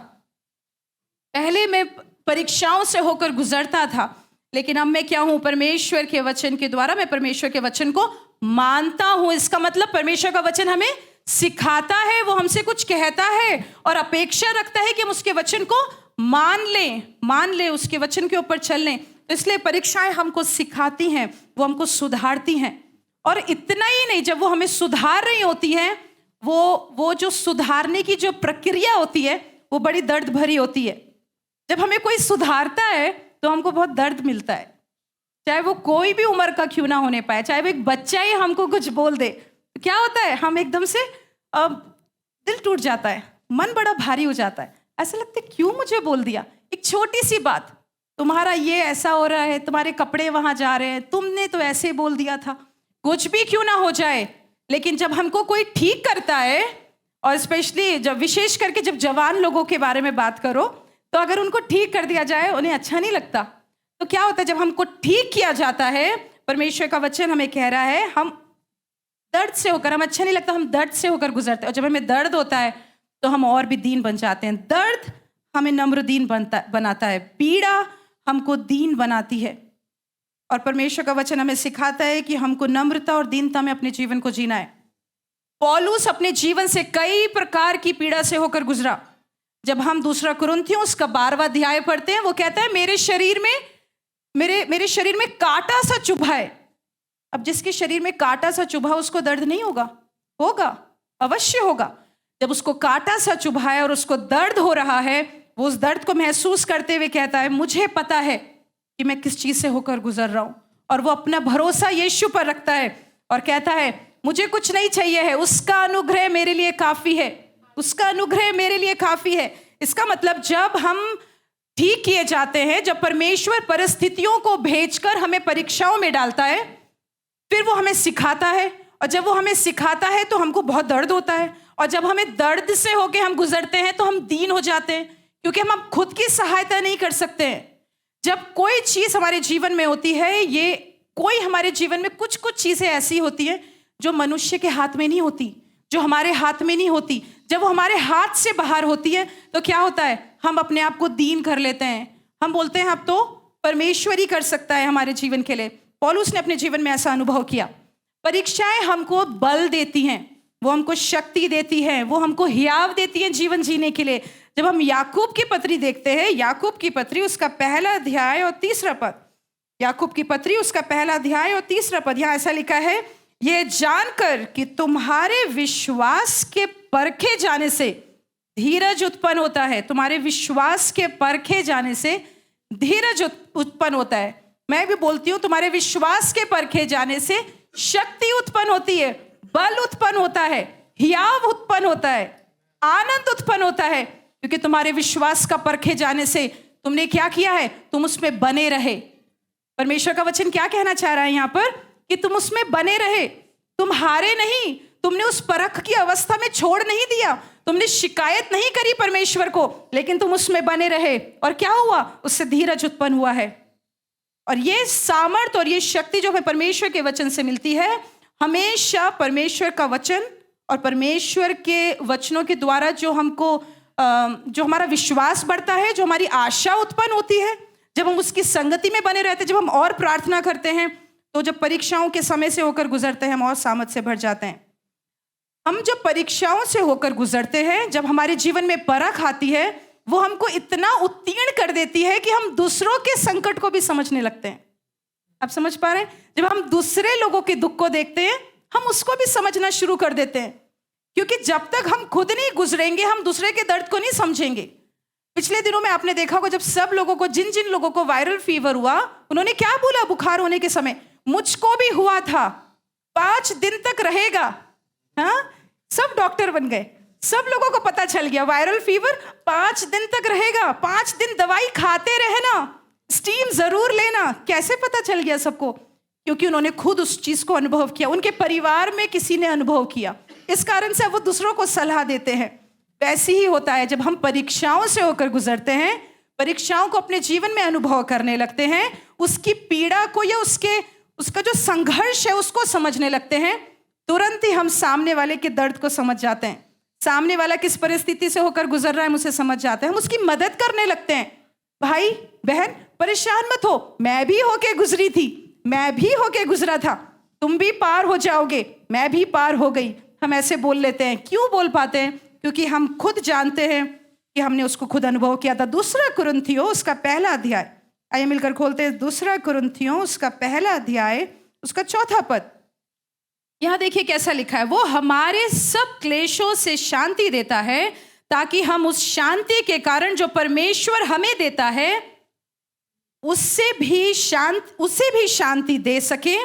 पहले मैं परीक्षाओं से होकर गुजरता था, लेकिन अब मैं क्या हूं, परमेश्वर के वचन के द्वारा मैं परमेश्वर के वचन को मानता हूं। इसका मतलब परमेश्वर का वचन हमें सिखाता है, वो हमसे कुछ कहता है और अपेक्षा रखता है कि हम उसके वचन को मान लें, उसके वचन के ऊपर चल लें। तो इसलिए परीक्षाएं हमको सिखाती हैं, वो हमको सुधारती हैं। और इतना ही नहीं, जब वो हमें सुधार रही होती हैं, वो जो सुधारने की जो प्रक्रिया होती है वो बड़ी दर्द भरी होती है। जब हमें कोई सुधारता है तो हमको बहुत दर्द मिलता है, चाहे वो कोई भी उम्र का क्यों ना होने पाए, चाहे वो एक बच्चा ही हमको कुछ बोल दे, तो क्या होता है, हम एकदम से दिल टूट जाता है, मन बड़ा भारी हो जाता है। ऐसा लगता है क्यों मुझे बोल दिया, एक छोटी सी बात, तुम्हारा ये ऐसा हो रहा है, तुम्हारे कपड़े वहां जा रहे हैं, तुमने तो ऐसे बोल दिया था, कुछ भी क्यों ना हो जाए। लेकिन जब हमको कोई ठीक करता है, और स्पेशली जब विशेष करके जब जवान लोगों के बारे में बात करो, तो अगर उनको ठीक कर दिया जाए उन्हें अच्छा नहीं लगता। तो क्या होता है, जब हमको ठीक किया जाता है, परमेश्वर का वचन हमें कह रहा है, हम दर्द से होकर, हम अच्छा नहीं लगता, हम दर्द से होकर गुजरते हैं। और जब हमें दर्द होता है तो हम और भी दीन बन जाते हैं। दर्द हमें नम्र दीन बनाता है, पीड़ा हमको दीन बनाती है। और परमेश्वर का वचन हमें सिखाता है कि हमको नम्रता और दीनता में अपने जीवन को जीना है। पौलुस अपने जीवन से कई प्रकार की पीड़ा से होकर गुजरा। जब हम दूसरा कुरिन्थियों उसका 12वां अध्याय पढ़ते हैं, वो कहता है, मेरे शरीर में कांटा सा चुभा है। अब जिसके शरीर में कांटा सा चुभा, उसको दर्द नहीं होगा, अवश्य होगा। जब उसको कांटा सा चुभा है और उसको दर्द हो रहा है, वो उस दर्द को महसूस करते हुए कहता है, मुझे पता है कि मैं किस चीज से होकर गुजर रहा हूं। और वो अपना भरोसा यीशु पर रखता है और कहता है, मुझे कुछ नहीं चाहिए है, उसका अनुग्रह मेरे लिए काफी है, उसका अनुग्रह मेरे लिए काफी है। इसका मतलब जब हम ठीक किए जाते हैं, जब परमेश्वर परिस्थितियों को भेजकर हमें परीक्षाओं में डालता है, फिर वो हमें सिखाता है। और जब वो हमें सिखाता है तो हमको बहुत दर्द होता है, और जब हमें दर्द से होके हम गुजरते हैं तो हम दीन हो जाते हैं, क्योंकि हम खुद की सहायता नहीं कर सकते हैं। जब कोई चीज हमारे जीवन में होती है, ये कोई हमारे जीवन में कुछ चीजें ऐसी होती हैं जो मनुष्य के हाथ में नहीं होती, जो हमारे हाथ में नहीं होती। जब वो हमारे हाथ से बाहर होती है तो क्या होता है, हम अपने आप को दीन कर लेते हैं, हम बोलते हैं अब तो परमेश्वर ही कर सकता है हमारे जीवन के लिए। पौलुस ने अपने जीवन में ऐसा अनुभव किया। परीक्षाएं हमको बल देती हैं, वो हमको शक्ति देती हैं, वो हमको हियाव देती हैं जीवन जीने के लिए। जब हम याकूब की पत्री देखते हैं, याकूब की पत्री उसका 1 अध्याय और 3 पद, याकूब की पत्री उसका 1 अध्याय और 3 पद, यहाँ ऐसा लिखा है, ये जानकर कि तुम्हारे विश्वास के परखे जाने से धीरज उत्पन्न होता है। तुम्हारे विश्वास के परखे जाने से धीरज उत्पन्न होता है। मैं भी बोलती हूँ, तुम्हारे विश्वास के परखे जाने से शक्ति उत्पन्न होती है, बल उत्पन्न होता है, हियाव उत्पन्न होता है, आनंद उत्पन्न होता है, क्योंकि तुम्हारे विश्वास का परखे जाने से तुमने क्या किया है, तुम उसमें बने रहे। परमेश्वर का वचन क्या कहना चाह रहा है यहाँ पर, कि तुम उसमें बने रहे, तुम हारे नहीं, तुमने उस परख की अवस्था में छोड़ नहीं दिया, तुमने शिकायत नहीं करी परमेश्वर को, लेकिन तुम उसमें बने रहे। और क्या हुआ, उससे धीरज उत्पन्न हुआ है। और ये सामर्थ और ये शक्ति जो हमें परमेश्वर के वचन से मिलती है, हमेशा परमेश्वर का वचन और परमेश्वर के वचनों के द्वारा जो हमारा विश्वास बढ़ता है, जो हमारी आशा उत्पन्न होती है, जब हम उसकी संगति में बने रहते हैं, जब हम और प्रार्थना करते हैं, तो जब परीक्षाओं के समय से होकर गुजरते हैं हम और सामर्थ से भर जाते हैं। हम जब परीक्षाओं से होकर गुजरते हैं, जब हमारे जीवन में परख आती है, वो हमको इतना उत्तीर्ण कर देती है कि हम दूसरों के संकट को भी समझने लगते हैं। आप समझ पा रहे हैं? जब हम दूसरे लोगों के दुख को देखते हैं, हम उसको भी समझना शुरू कर देते हैं, क्योंकि जब तक हम खुद नहीं गुजरेंगे हम दूसरे के दर्द को नहीं समझेंगे। पिछले दिनों में आपने देखा होगा, जब सब लोगों को, जिन जिन लोगों को वायरल फीवर हुआ, उन्होंने क्या बोला बुखार होने के समय? मुझको भी हुआ था, 5 दिन तक रहेगा। हाँ, सब डॉक्टर बन गए, सब लोगों को पता चल गया वायरल फीवर 5 दिन तक रहेगा, 5 दिन दवाई खाते रहना, स्टीम जरूर लेना। कैसे पता चल गया सबको? क्योंकि उन्होंने खुद उस चीज को अनुभव किया, उनके परिवार में किसी ने अनुभव किया, इस कारण से वो दूसरों को सलाह देते हैं। वैसे ही होता है, जब हम परीक्षाओं से होकर गुजरते हैं, परीक्षाओं को अपने जीवन में अनुभव करने लगते हैं, उसकी पीड़ा को या उसका जो संघर्ष है उसको समझने लगते हैं, तुरंत ही हम सामने वाले के दर्द को समझ जाते हैं। सामने वाला किस परिस्थिति से होकर गुजर रहा है हम उसे समझ जाते हैं, हम उसकी मदद करने लगते हैं। भाई बहन परेशान मत हो, मैं भी होके गुजरी थी, मैं भी होके गुजरा था, तुम भी पार हो जाओगे, मैं भी पार हो गई। हम ऐसे बोल लेते हैं। क्यों बोल पाते हैं? क्योंकि हम खुद जानते हैं कि हमने उसको खुद अनुभव किया था। 2 कुरिन्थियों उसका 1 अध्याय, आइए मिलकर खोलते हैं। 2 कुरिन्थियों उसका 1 अध्याय उसका 4 पद। यहां देखिए कैसा लिखा है, वो हमारे सब क्लेशों से शांति देता है, ताकि हम उस शांति के कारण जो परमेश्वर हमें देता है उससे भी शांति दे सके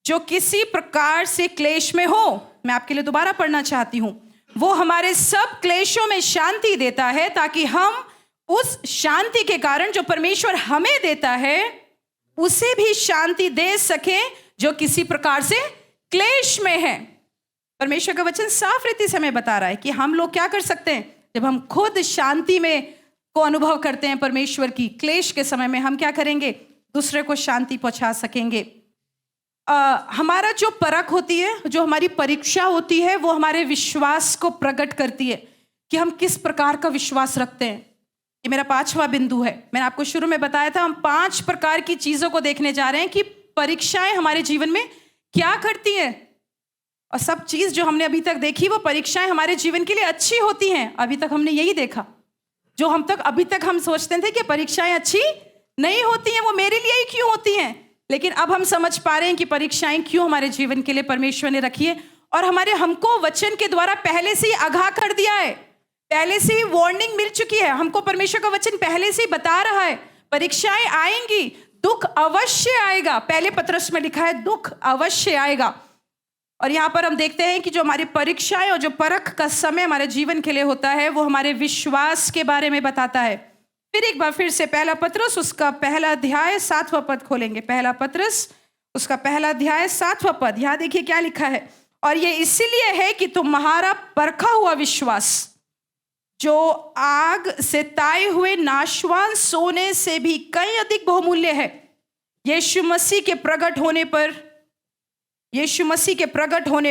जो किसी प्रकार से क्लेश में हो। मैं आपके लिए दोबारा पढ़ना चाहती हूं। वो हमारे सब क्लेशों में शांति देता है, ताकि हम उस शांति के कारण जो परमेश्वर हमें देता है उसे भी शांति दे सके जो किसी प्रकार से क्लेश में है। परमेश्वर का वचन साफ रीति से हमें बता रहा है कि हम लोग क्या कर सकते हैं। जब हम खुद शांति में को अनुभव करते हैं परमेश्वर की, क्लेश के समय में हम क्या करेंगे? दूसरे को शांति पहुंचा सकेंगे। हमारा जो परख होती है, जो हमारी परीक्षा होती है, वो हमारे विश्वास को प्रकट करती है कि हम किस प्रकार का विश्वास रखते हैं। ये मेरा 5वां बिंदु है। मैंने आपको शुरू में बताया था, हम 5 प्रकार की चीजों को देखने जा रहे हैं कि परीक्षाएं हमारे जीवन में क्या करती हैं। और सब चीज जो हमने अभी तक देखी, वो परीक्षाएं हमारे जीवन के लिए अच्छी होती हैं। अभी तक हमने यही देखा। जो अभी तक हम सोचते थे कि परीक्षाएं अच्छी नहीं होती हैं, वो मेरे लिए ही क्यों होती हैं, लेकिन अब हम समझ पा रहे हैं कि परीक्षाएं क्यों हमारे जीवन के लिए परमेश्वर ने रखी है। और हमको वचन के द्वारा पहले से ही आगाह कर दिया है, पहले से ही वार्निंग मिल चुकी है। हमको परमेश्वर का वचन पहले से ही बता रहा है परीक्षाएं आएंगी, दुख अवश्य आएगा। पहले पत्रस में लिखा है दुख अवश्य आएगा। और यहाँ पर हम देखते हैं कि जो हमारी परीक्षाएं और जो परख का समय हमारे जीवन के लिए होता है, वो हमारे विश्वास के बारे में बताता है। फिर एक बार फिर से 1 पत्रस उसका 1 अध्याय 7वां पद खोलेंगे। 1 पत्रस उसका 1 अध्याय 7वां पद। यहाँ देखिए क्या लिखा है, और ये इसीलिए है कि तुम्हारा परखा हुआ विश्वास जो आग से ताए हुए नाशवान सोने से भी कहीं अधिक बहुमूल्य है, यीशु मसीह के प्रकट होने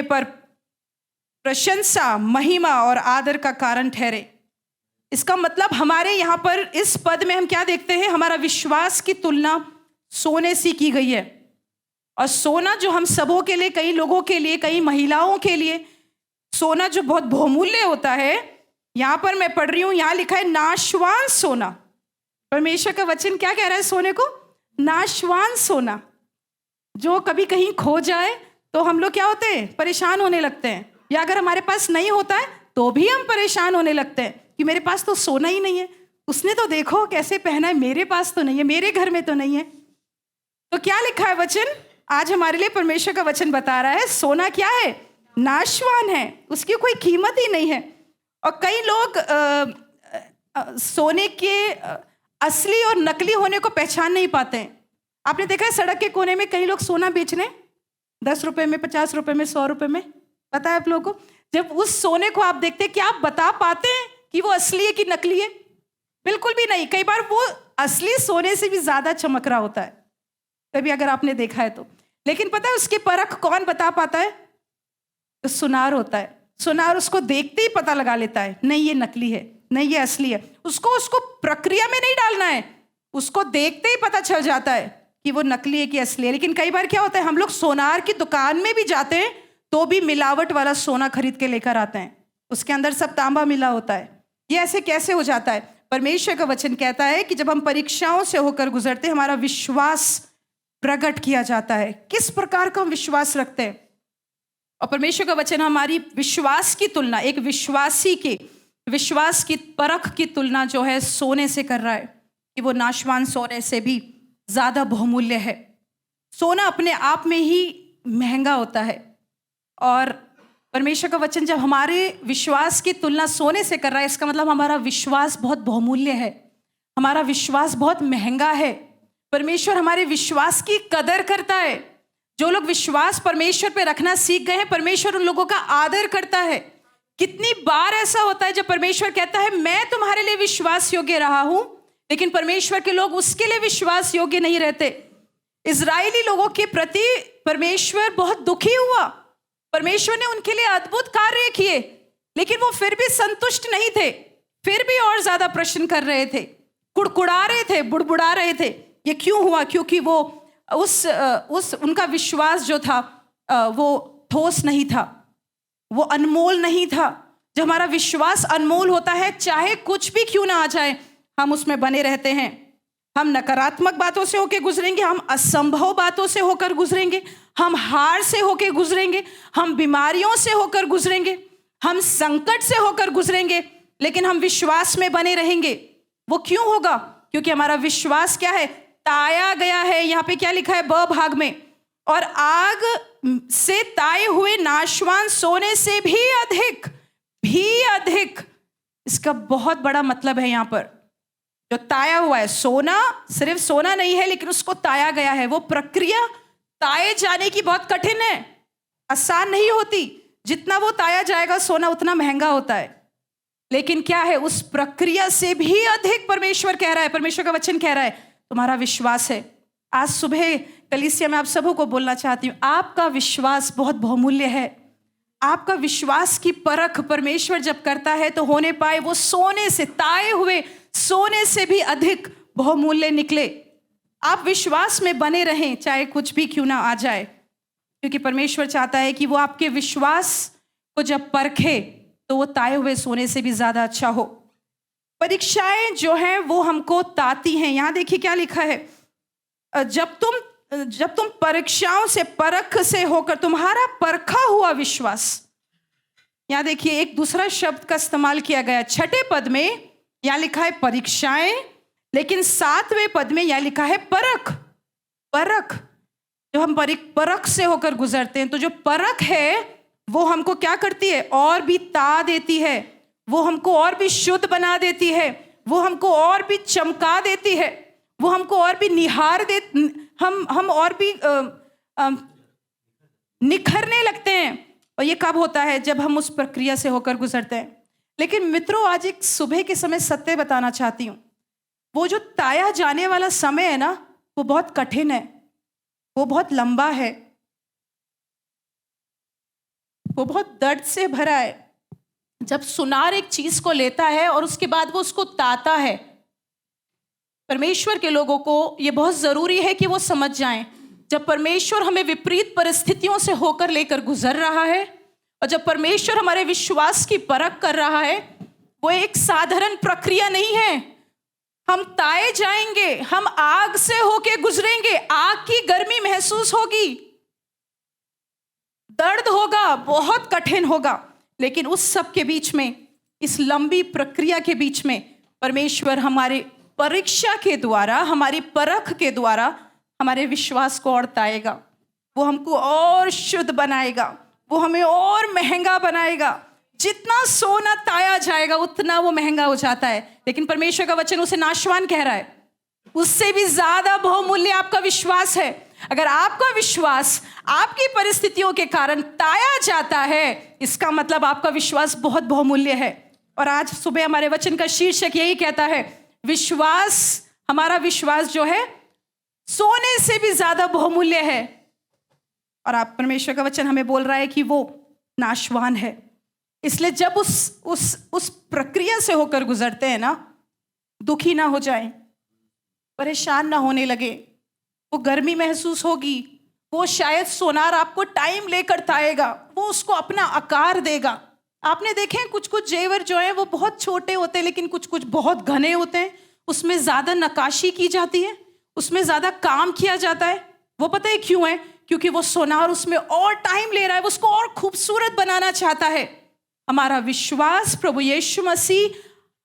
पर प्रशंसा, महिमा और आदर का कारण ठहरे। इसका मतलब हमारे यहाँ पर इस पद में हम क्या देखते हैं? हमारा विश्वास की तुलना सोने से की गई है। और सोना जो हम सबों के लिए, कई लोगों के लिए, कई महिलाओं के लिए सोना जो बहुत बहुमूल्य होता है, यहाँ पर मैं पढ़ रही हूँ, यहाँ लिखा है नाशवान सोना। परमेश्वर का वचन क्या कह रहा है? सोने को नाशवान सोना। जो कभी कहीं खो जाए तो हम लोग क्या होते हैं? परेशान होने लगते हैं। या अगर हमारे पास नहीं होता है तो भी हम परेशान होने लगते हैं कि मेरे पास तो सोना ही नहीं है, उसने तो देखो कैसे पहना है, मेरे पास तो नहीं है, मेरे घर में तो नहीं है। तो क्या लिखा है वचन? आज हमारे लिए परमेश्वर का वचन बता रहा है सोना क्या है? नाशवान है, उसकी कोई कीमत ही नहीं है। और कई लोग सोने के असली और नकली होने को पहचान नहीं पाते हैं। आपने देखा है सड़क के कोने में कई लोग सोना बेच रहे हैं, 10 रुपए में, 50 रुपए में, 100 रुपए में। पता है आप लोगों को? जब उस सोने को आप देखते हैं, क्या आप बता पाते हैं कि वो असली है कि नकली है? बिल्कुल भी नहीं। कई बार वो असली सोने से भी ज्यादा चमक रहा होता है, कभी अगर आपने देखा है तो। लेकिन पता है उसकी परख कौन बता पाता है? तो सुनार होता है। सुनार उसको देखते ही पता लगा लेता है, नहीं ये नकली है, नहीं ये असली है। उसको उसको प्रक्रिया में नहीं डालना है, उसको देखते ही पता चल जाता है कि वो नकली है कि असली है। लेकिन कई बार क्या होता है, हम लोग सोनार की दुकान में भी जाते हैं तो भी मिलावट वाला सोना खरीद के लेकर आते हैं, उसके अंदर सब तांबा मिला होता है। ये ऐसे कैसे हो जाता है? परमेश्वर का वचन कहता है कि जब हम परीक्षाओं से होकर गुजरते हैं, हमारा विश्वास प्रकट किया जाता है। किस प्रकार का हम विश्वास रखते हैं? और परमेश्वर का वचन हमारी विश्वास की तुलना, एक विश्वासी के विश्वास की परख की तुलना जो है सोने से कर रहा है कि वो नाशवान सोने से भी ज्यादा बहुमूल्य है। सोना अपने आप में ही महंगा होता है, और परमेश्वर का वचन जब हमारे विश्वास की तुलना सोने से कर रहा है, इसका मतलब हमारा विश्वास बहुत बहुमूल्य है, हमारा विश्वास बहुत महंगा है। परमेश्वर हमारे विश्वास की कदर करता है। जो लोग विश्वास परमेश्वर पे रखना सीख गए हैं, परमेश्वर उन लोगों का आदर करता है। कितनी बार ऐसा होता है जब परमेश्वर कहता है मैं तुम्हारे लिए विश्वास योग्य रहा हूं, लेकिन परमेश्वर के लोग उसके लिए विश्वास योग्य नहीं रहते। इजरायली लोगों के प्रति परमेश्वर बहुत दुखी हुआ। परमेश्वर ने उनके लिए अद्भुत कार्य किए, लेकिन वो फिर भी संतुष्ट नहीं थे, फिर भी और ज्यादा प्रश्न कर रहे थे, कुड़कुड़ा रहे थे, बुड़बुड़ा रहे थे। ये क्यों हुआ? क्योंकि वो उस उनका विश्वास जो था वो ठोस नहीं था, वो अनमोल नहीं था। जब हमारा विश्वास अनमोल होता है, चाहे कुछ भी क्यों ना आ जाए, हम उसमें बने रहते हैं। हम नकारात्मक बातों से होकर गुजरेंगे, हम असंभव बातों से होकर गुजरेंगे, हम हार से होकर गुजरेंगे, हम बीमारियों से होकर गुजरेंगे, हम संकट से होकर गुजरेंगे, लेकिन हम विश्वास में बने रहेंगे। वो क्यों होगा? क्योंकि हमारा विश्वास क्या है? ताया गया है। यहाँ पे क्या लिखा है? ब भाग में, और आग से ताए हुए नाशवान सोने से भी अधिक। इसका बहुत बड़ा मतलब है यहाँ पर। जो ताया हुआ है, सोना सिर्फ सोना नहीं है, लेकिन उसको ताया गया है। वो प्रक्रिया ताए जाने की बहुत कठिन है, आसान नहीं होती। जितना वो ताया जाएगा सोना उतना महंगा होता है। लेकिन क्या है, उस प्रक्रिया से भी अधिक परमेश्वर कह रहा है, परमेश्वर का वचन कह रहा है तुम्हारा विश्वास है। आज सुबह कलीसिया में आप सबों को बोलना चाहती हूँ, आपका विश्वास बहुत बहुमूल्य है। आपका विश्वास की परख परमेश्वर जब करता है तो होने पाए वो सोने से, ताए हुए सोने से भी अधिक बहुमूल्य निकले। आप विश्वास में बने रहें, चाहे कुछ भी क्यों ना आ जाए, क्योंकि परमेश्वर चाहता है कि वो आपके विश्वास को जब परखे तो वो ताए हुए सोने से भी ज्यादा अच्छा हो। परीक्षाएं जो हैं वो हमको ताती हैं। यहां देखिए क्या लिखा है, जब तुम परीक्षाओं से, परख से होकर, तुम्हारा परखा हुआ विश्वास। यहां देखिए एक दूसरा शब्द का इस्तेमाल किया गया। 6ठे पद में यहां लिखा है परीक्षाएं, लेकिन 7वें पद में यहां लिखा है परख। जो हम परख से होकर गुजरते हैं, तो जो परख है वो हमको क्या करती है? और भी ता देती है, वो हमको और भी शुद्ध बना देती है, वो हमको और भी चमका देती है, वो हमको और भी निहार दे, हम और भी निखरने लगते हैं। और ये कब होता है? जब हम उस प्रक्रिया से होकर गुजरते हैं। लेकिन मित्रों, आज एक सुबह के समय सत्य बताना चाहती हूँ। वो जो ताया जाने वाला समय है ना, वो बहुत कठिन है, वो बहुत लंबा है, वो बहुत दर्द से भरा है। जब सुनार एक चीज को लेता है और उसके बाद वो उसको ताता है, परमेश्वर के लोगों को ये बहुत जरूरी है कि वो समझ जाएं, जब परमेश्वर हमें विपरीत परिस्थितियों से होकर लेकर गुजर रहा है और जब परमेश्वर हमारे विश्वास की परख कर रहा है, वो एक साधारण प्रक्रिया नहीं है। हम ताए जाएंगे, हम आग से होके गुजरेंगे, आग की गर्मी महसूस होगी, दर्द होगा, बहुत कठिन होगा। लेकिन उस सब के बीच में, इस लंबी प्रक्रिया के बीच में, परमेश्वर हमारे परीक्षा के द्वारा, हमारी परख के द्वारा हमारे विश्वास को और ताएगा। वो हमको और शुद्ध बनाएगा, वो हमें और महंगा बनाएगा। जितना सोना ताया जाएगा उतना वो महंगा हो जाता है, लेकिन परमेश्वर का वचन उसे नाशवान कह रहा है। उससे भी ज्यादा बहुमूल्य आपका विश्वास है। अगर आपका विश्वास आपकी परिस्थितियों के कारण ताया जाता है, इसका मतलब आपका विश्वास बहुत बहुमूल्य है। और आज सुबह हमारे वचन का शीर्षक यही कहता है, विश्वास, हमारा विश्वास जो है सोने से भी ज्यादा बहुमूल्य है। और आप, परमेश्वर का वचन हमें बोल रहा है कि वो नाशवान है, इसलिए जब उस प्रक्रिया से होकर गुजरते हैं ना, दुखी ना हो जाएं, परेशान ना होने लगे। वो गर्मी महसूस होगी, वो शायद सोनार आपको टाइम लेकर ताएगा, वो उसको अपना आकार देगा। आपने देखे हैं कुछ कुछ जेवर जो है वो बहुत छोटे होते हैं, लेकिन कुछ कुछ बहुत घने होते हैं। उसमें ज़्यादा नक्काशी की जाती है, उसमें ज़्यादा काम किया जाता है। वो पता है क्यों है? क्योंकि वो सोनार उसमें और टाइम ले रहा है, वो उसको और खूबसूरत बनाना चाहता है। हमारा विश्वास प्रभु यीशु मसीह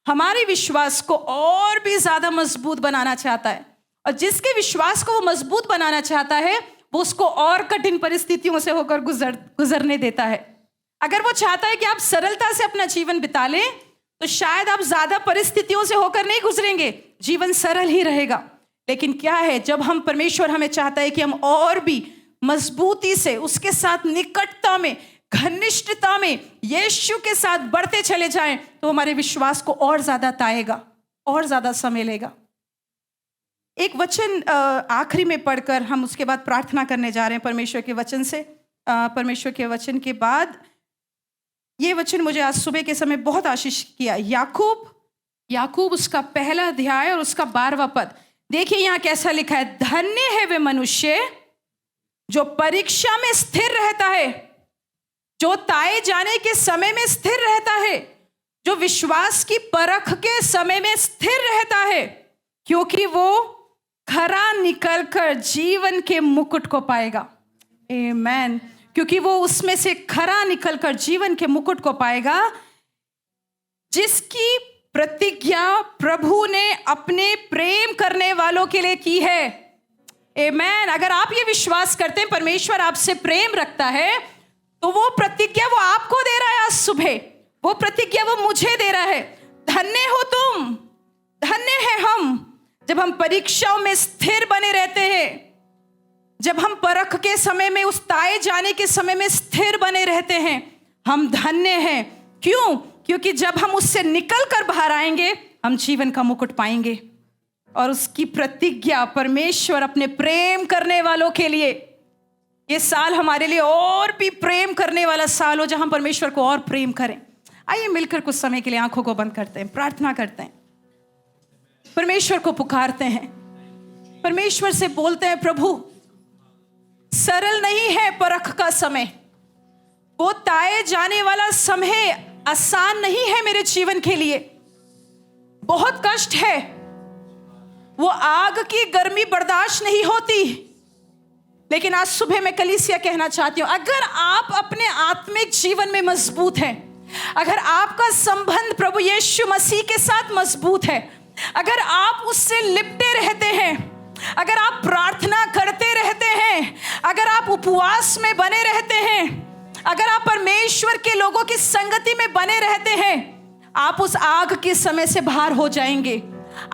हमारे विश्वास को और भी ज़्यादा मजबूत बनाना चाहता है, और जिसके विश्वास को वो मजबूत बनाना चाहता है वो उसको और कठिन परिस्थितियों से होकर गुजरने देता है। अगर वो चाहता है कि आप सरलता से अपना जीवन बिता लें, तो शायद आप ज्यादा परिस्थितियों से होकर नहीं गुजरेंगे, जीवन सरल ही रहेगा। लेकिन क्या है, जब हम परमेश्वर हमें चाहता है कि हम और भी मजबूती से उसके साथ निकटता में, घनिष्ठता में यीशु के साथ बढ़ते चले जाएं, तो हमारे विश्वास को और ज्यादा ताएगा, और ज्यादा समय लेगा। एक वचन आखिरी में पढ़कर हम उसके बाद प्रार्थना करने जा रहे हैं परमेश्वर के वचन से। परमेश्वर के वचन के बाद ये वचन मुझे आज सुबह के समय बहुत आशीष किया। याकूब उसका पहला अध्याय और उसका 12वां पद। देखिए यहाँ कैसा लिखा है, धन्य है वे मनुष्य जो परीक्षा में स्थिर रहता है, जो ताए जाने के समय में स्थिर रहता है, जो विश्वास की परख के समय में स्थिर रहता है, क्योंकि वो खरा निकलकर जीवन के मुकुट को पाएगा। आमीन। क्योंकि वो उसमें से खरा निकलकर जीवन के मुकुट को पाएगा, जिसकी प्रतिज्ञा प्रभु ने अपने प्रेम करने वालों के लिए की है। आमीन। अगर आप ये विश्वास करते हैं परमेश्वर आपसे प्रेम रखता है, तो वो प्रतिज्ञा वो आपको दे रहा है। आज सुबह वो प्रतिज्ञा वो मुझे दे रहा है। धन्य हो तुम, धन्य है हम, जब हम परीक्षाओं में स्थिर बने रहते हैं, जब हम परख के समय में, उस ताए जाने के समय में स्थिर बने रहते हैं, हम धन्य हैं। क्यों? क्योंकि जब हम उससे निकल कर बाहर आएंगे, हम जीवन का मुकुट पाएंगे। और उसकी प्रतिज्ञा परमेश्वर अपने प्रेम करने वालों के लिए, ये साल हमारे लिए और भी प्रेम करने वाला साल हो, जहां हम परमेश्वर को और प्रेम करें। आइए मिलकर कुछ समय के लिए आंखों को बंद करते हैं, प्रार्थना करते हैं, परमेश्वर को पुकारते हैं, परमेश्वर से बोलते हैं, प्रभु सरल नहीं है परख का समय, वो ताए जाने वाला समय आसान नहीं है मेरे जीवन के लिए, बहुत कष्ट है, वो आग की गर्मी बर्दाश्त नहीं होती। लेकिन आज सुबह मैं कलीसिया कहना चाहती हूं, अगर आप अपने आत्मिक जीवन में मजबूत हैं, अगर आपका संबंध प्रभु यीशु मसीह के साथ मजबूत है, अगर आप उससे लिपटे रहते हैं, अगर आप प्रार्थना करते रहते हैं, अगर आप उपवास में बने रहते हैं, अगर आप परमेश्वर के लोगों की संगति में बने रहते हैं, आप उस आग के समय से बाहर हो जाएंगे,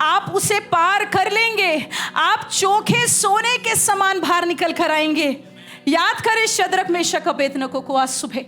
आप उसे पार कर लेंगे, आप चोखे सोने के समान बाहर निकल कर आएंगे। याद करें शद्रक मेशक अबेदनगो को आज सुबह